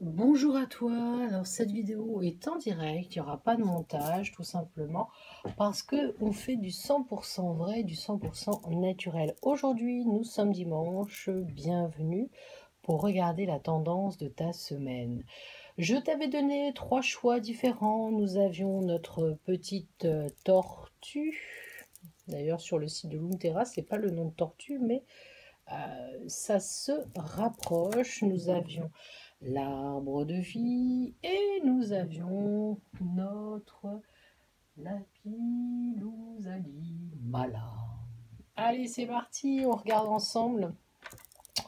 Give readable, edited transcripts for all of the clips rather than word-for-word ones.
Bonjour à toi, alors cette vidéo est en direct, il n'y aura pas de montage tout simplement parce que on fait du 100% vrai, du 100% naturel. Aujourd'hui nous sommes dimanche, bienvenue pour regarder la tendance de ta semaine. Je t'avais donné 3 choix différents, nous avions notre petite tortue, d'ailleurs sur le site de Loomterra, c'est pas le nom de tortue mais ça se rapproche. Nous avions l'arbre de vie et nous avions notre Lapilouzali Mala. Allez, c'est parti, on regarde ensemble.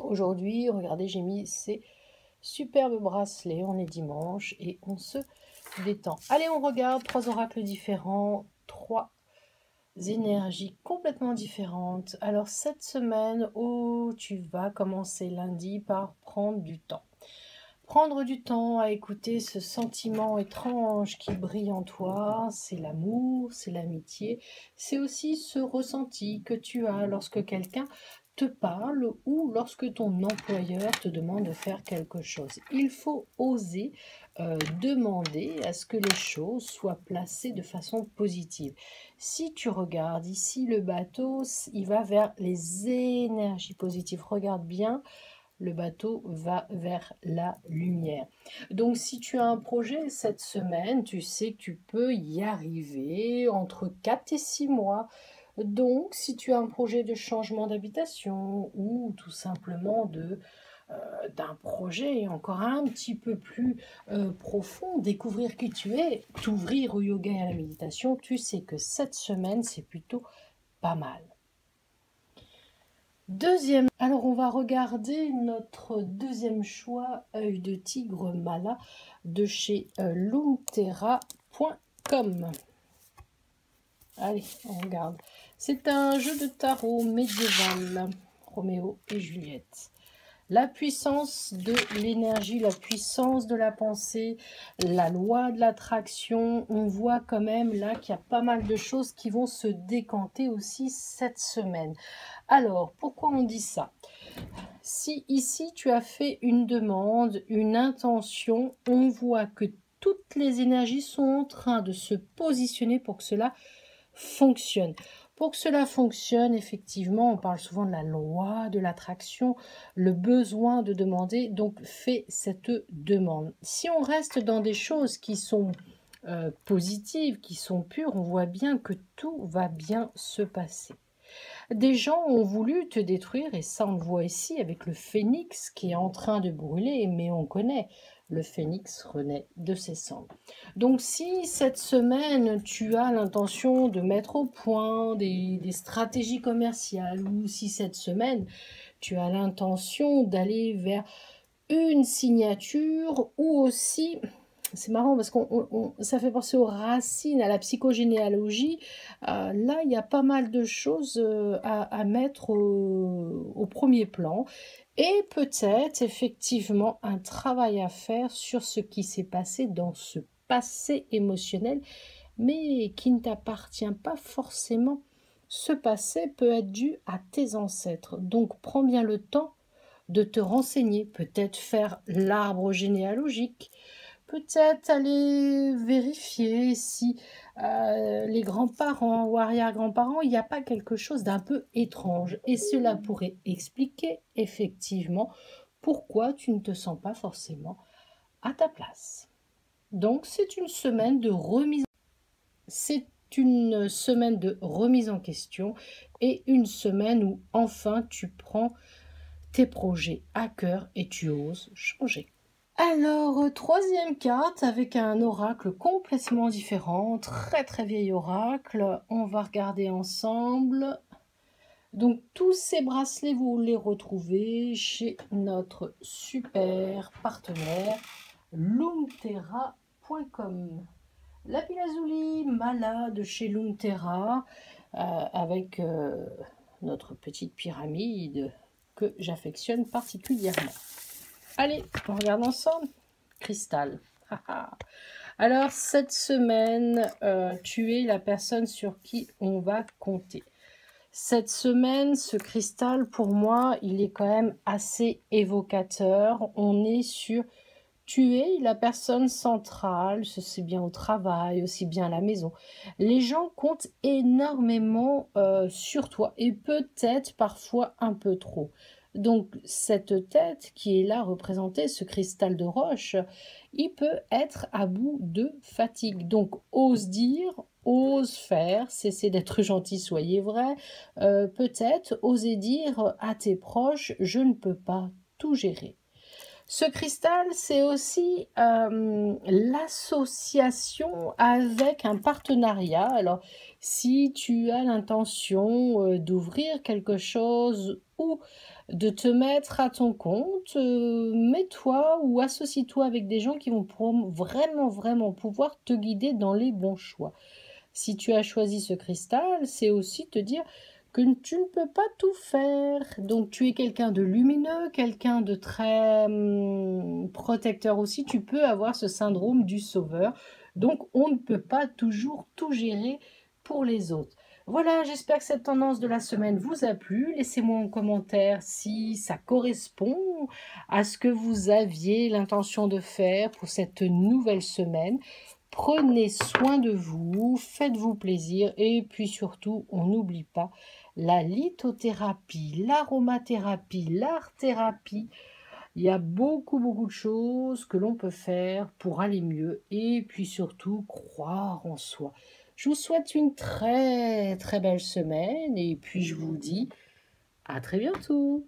Aujourd'hui, regardez, j'ai mis ces superbes bracelets. On est dimanche et on se détend. Allez, on regarde 3 oracles différents, 3 énergies complètement différentes. Alors cette semaine, tu vas commencer lundi par prendre du temps. Prendre du temps à écouter ce sentiment étrange qui brille en toi, c'est l'amour, c'est l'amitié, c'est aussi ce ressenti que tu as lorsque quelqu'un te parle ou lorsque ton employeur te demande de faire quelque chose. Il faut oser demander à ce que les choses soient placées de façon positive. Si tu regardes ici le bateau, il va vers les énergies positives. Regarde bien, le bateau va vers la lumière. Donc si tu as un projet cette semaine, tu sais que tu peux y arriver entre 4 et 6 mois. Donc si tu as un projet de changement d'habitation ou tout simplement d'un projet encore un petit peu plus profond, découvrir qui tu es, t'ouvrir au yoga et à la méditation, tu sais que cette semaine, c'est plutôt pas mal. Deuxième, alors on va regarder notre deuxième choix, œil de tigre mala de chez loomterra.com. Allez, on regarde. C'est un jeu de tarot médiéval, Roméo et Juliette. La puissance de l'énergie, la puissance de la pensée, la loi de l'attraction. On voit quand même là qu'il y a pas mal de choses qui vont se décanter aussi cette semaine. Alors, pourquoi on dit ça? Si ici tu as fait une demande, une intention, on voit que toutes les énergies sont en train de se positionner pour que cela fonctionne. Pour que cela fonctionne, effectivement, on parle souvent de la loi de l'attraction, le besoin de demander, donc fais cette demande. Si on reste dans des choses qui sont positives, qui sont pures, on voit bien que tout va bien se passer. Des gens ont voulu te détruire, et ça on le voit ici avec le phénix qui est en train de brûler, mais on connaît, le phénix renaît de ses cendres. Donc si cette semaine tu as l'intention de mettre au point des stratégies commerciales, ou si cette semaine tu as l'intention d'aller vers une signature, ou aussi... C'est marrant parce que ça fait penser aux racines, à la psychogénéalogie. Là, il y a pas mal de choses à mettre au premier plan. Et peut-être effectivement un travail à faire sur ce qui s'est passé dans ce passé émotionnel, mais qui ne t'appartient pas forcément. Ce passé peut être dû à tes ancêtres. Donc prends bien le temps de te renseigner, peut-être faire l'arbre généalogique, peut-être aller vérifier si les grands-parents ou arrière-grands-parents, il n'y a pas quelque chose d'un peu étrange. Et cela pourrait expliquer effectivement pourquoi tu ne te sens pas forcément à ta place. Donc c'est une semaine de remise. C'est une semaine de remise en question et une semaine où enfin tu prends tes projets à cœur et tu oses changer. Alors, troisième carte avec un oracle complètement différent, très très vieil oracle. On va regarder ensemble. Donc, tous ces bracelets, vous les retrouvez chez notre super partenaire loomterra.com. Lapis-lazuli Mala de chez Loomterra avec notre petite pyramide que j'affectionne particulièrement. Allez, on regarde ensemble. Cristal. Alors, cette semaine, tu es la personne sur qui on va compter. Cette semaine, ce cristal, pour moi, il est quand même assez évocateur. On est sur Tu es la personne centrale, c'est bien au travail, aussi bien à la maison. Les gens comptent énormément, sur toi et peut-être parfois un peu trop. Donc cette tête qui est là représentée, ce cristal de roche, il peut être à bout de fatigue. Donc ose dire, ose faire, cessez d'être gentil, soyez vrai. Peut-être oser dire à tes proches: «Je ne peux pas tout gérer». Ce cristal, c'est aussi, l'association avec un partenariat. Alors, si tu as l'intention, d'ouvrir quelque chose ou de te mettre à ton compte, mets-toi ou associe-toi avec des gens qui vont vraiment, vraiment pouvoir te guider dans les bons choix. Si tu as choisi ce cristal, c'est aussi te dire que tu ne peux pas tout faire. Donc tu es quelqu'un de lumineux, quelqu'un de très protecteur aussi. Tu peux avoir ce syndrome du sauveur. Donc on ne peut pas toujours tout gérer pour les autres. Voilà, j'espère que cette tendance de la semaine vous a plu. Laissez-moi en commentaire si ça correspond à ce que vous aviez l'intention de faire pour cette nouvelle semaine. Prenez soin de vous, faites-vous plaisir et puis surtout, on n'oublie pas la lithothérapie, l'aromathérapie, l'art-thérapie. Il y a beaucoup, beaucoup de choses que l'on peut faire pour aller mieux et puis surtout croire en soi. Je vous souhaite une très, très belle semaine et puis je vous dis à très bientôt.